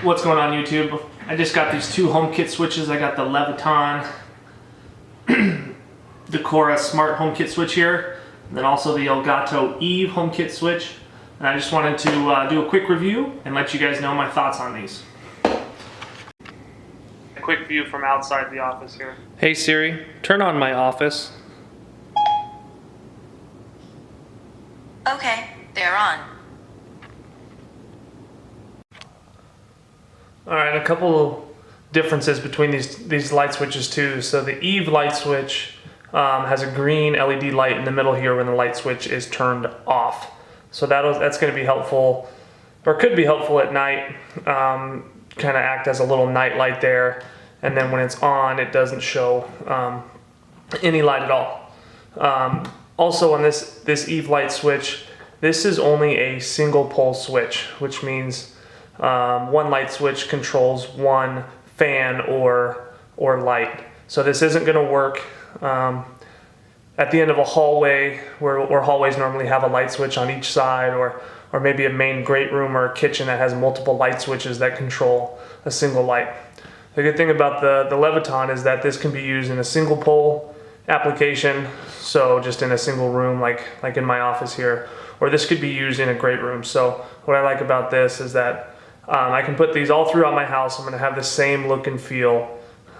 What's going on YouTube? I just got these two HomeKit switches. I got the Leviton Decora Smart HomeKit switch here, and then also the Elgato Eve HomeKit switch. And I just wanted to do a quick review and let you guys know my thoughts on these. A quick view from outside the office here. Hey Siri, turn on my office. Okay, they're on. Alright, a couple differences between these light switches too. So the Eve light switch has a green LED light in the middle here when the light switch is turned off. So that's going to be helpful, or could be helpful at night, kind of act as a little night light there. And then when it's on, it doesn't show any light at all. Also on this Eve light switch, this is only a single pole switch, which means one light switch controls one fan or light. So this isn't going to work at the end of a hallway where hallways normally have a light switch on each side, or maybe a main great room or a kitchen that has multiple light switches that control a single light. The good thing about the Leviton is that this can be used in a single pole application, so just in a single room like in my office here, or this could be used in a great room. So what I like about this is that I can put these all throughout my house. I'm going to have the same look and feel,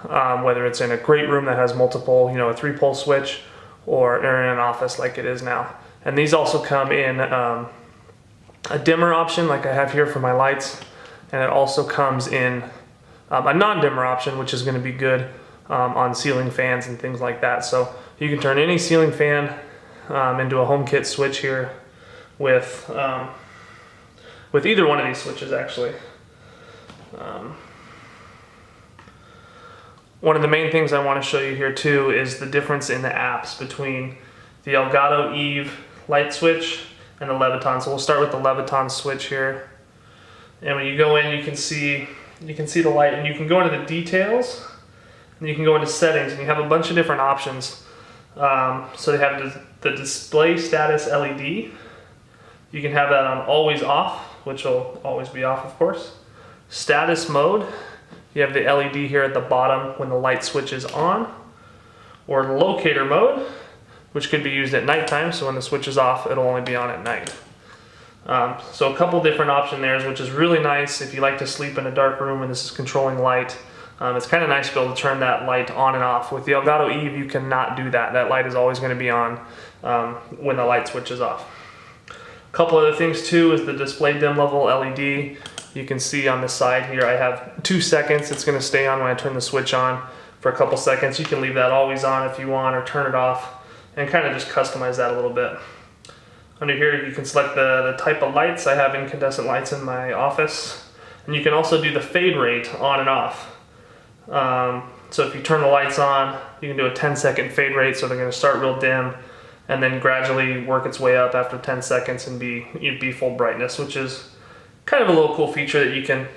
whether it's in a great room that has multiple, a 3-pole switch, or in an office like it is now. And these also come in a dimmer option like I have here for my lights, and it also comes in a non-dimmer option, which is going to be good on ceiling fans and things like that. So you can turn any ceiling fan into a HomeKit switch here with either one of these switches actually. One of the main things I want to show you here too is the difference in the apps between the Elgato Eve light switch and the Leviton. So we'll start with the Leviton switch here. And when you go in, you can see the light, and you can go into the details, and you can go into settings, and you have a bunch of different options. So they have the display status LED. You can have that on always off, which will always be off, of course. Status mode, you have the LED here at the bottom when the light switch is on. Or locator mode, which could be used at nighttime, so when the switch is off, it'll only be on at night. So a couple different options there, which is really nice if you like to sleep in a dark room and this is controlling light. It's kind of nice to be able to turn that light on and off. With the Elgato Eve, you cannot do that. That light is always going to be on when the light switch is off. A couple other things too is the display dim level LED. You can see on the side here I have 2 seconds. It's going to stay on when I turn the switch on for a couple seconds. You can leave that always on if you want, or turn it off, and kind of just customize that a little bit. Under here you can select the type of lights. I have incandescent lights in my office, and you can also do the fade rate on and off. So if you turn the lights on, you can do a 10-second fade rate, so they're going to start real dim and then gradually work its way up after 10 seconds and be full brightness, which is kind of a little cool feature that you can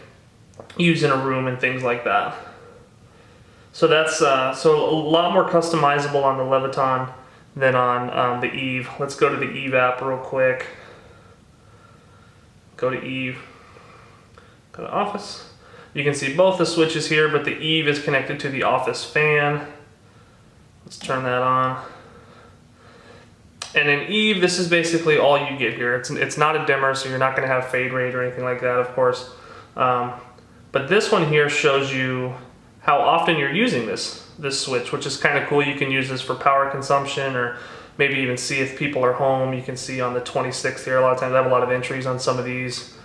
use in a room and things like that. So that's so a lot more customizable on the Leviton than on the Eve. Let's go to the Eve app real quick. Go to Eve, go to Office. You can see both the switches here, but the Eve is connected to the Office fan. Let's turn that on. And in Eve, this is basically all you get here. It's not a dimmer, so you're not going to have fade rate or anything like that, of course. But this one here shows you how often you're using this switch, which is kind of cool. You can use this for power consumption, or maybe even see if people are home. You can see on the 26th here, a lot of times I have a lot of entries on some of these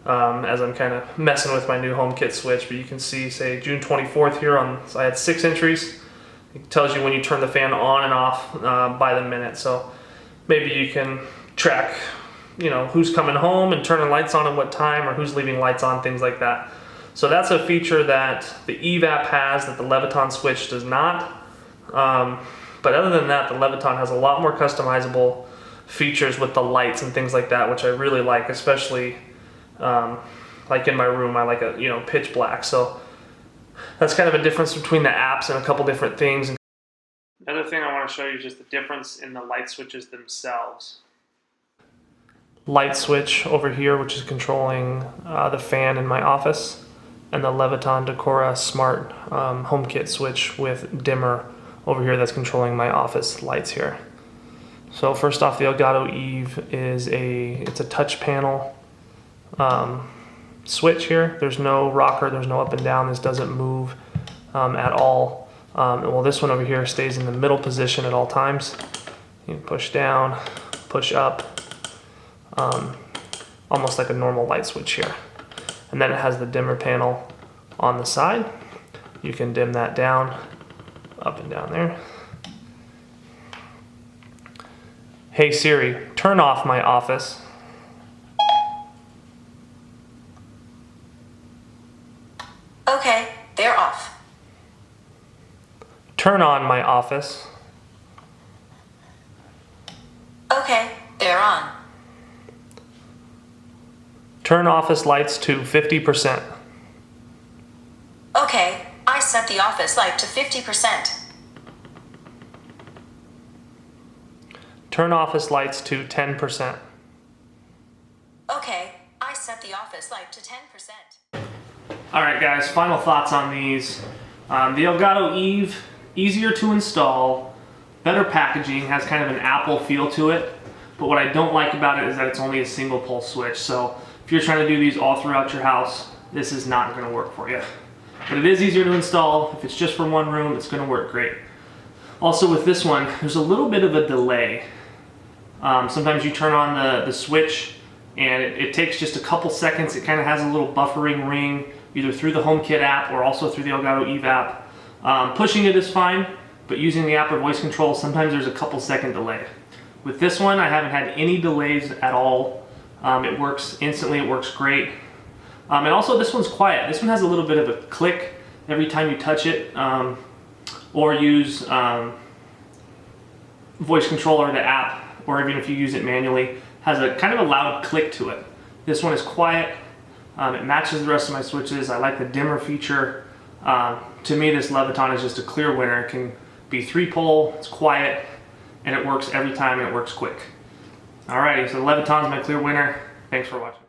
as I'm kind of messing with my new HomeKit switch. But you can see, say, June 24th here, so I had 6 entries. It tells you when you turn the fan on and off by the minute. So maybe you can track, who's coming home and turning lights on at what time, or who's leaving lights on, things like that. So that's a feature that the Eve app has that the Leviton switch does not. But other than that, the Leviton has a lot more customizable features with the lights and things like that, which I really like, especially like in my room, I like a pitch black. So that's kind of a difference between the apps and a couple different things. Another thing I want to show you is just the difference in the light switches themselves. Light switch over here, which is controlling the fan in my office. and the Leviton Decora Smart HomeKit switch with dimmer over here that's controlling my office lights here. So first off, the Elgato Eve is it's a touch panel switch here. There's no rocker, there's no up and down. This doesn't move at all. Well, this one over here stays in the middle position at all times. You can push down, push up, almost like a normal light switch here. And then it has the dimmer panel on the side. You can dim that down, up and down there. Hey Siri, turn off my office. Okay, they're off. Turn on my office. Okay, they're on. Turn office lights to 50%. Okay, I set the office light to 50%. Turn office lights to 10%. Okay, I set the office light to 10%. Alright guys, final thoughts on these. The Elgato Eve, easier to install, better packaging, has kind of an Apple feel to it, but what I don't like about it is that it's only a single pole switch, so if you're trying to do these all throughout your house, this is not going to work for you. But it is easier to install. If it's just for one room, it's going to work great. Also with this one, there's a little bit of a delay. Sometimes you turn on the switch and it takes just a couple seconds. It kind of has a little buffering ring, either through the HomeKit app or also through the Elgato Eve app. Pushing it is fine, but using the app or voice control, sometimes there's a couple second delay. With this one, I haven't had any delays at all. It works instantly, it works great. And also this one's quiet. This one has a little bit of a click every time you touch it, or use voice control or the app, or even if you use it manually, has a kind of a loud click to it. This one is quiet. It matches the rest of my switches. I like the dimmer feature. To me, this Leviton is just a clear winner. It can be 3-pole, it's quiet, and it works every time, and it works quick. Alrighty, so the Leviton's my clear winner. Thanks for watching.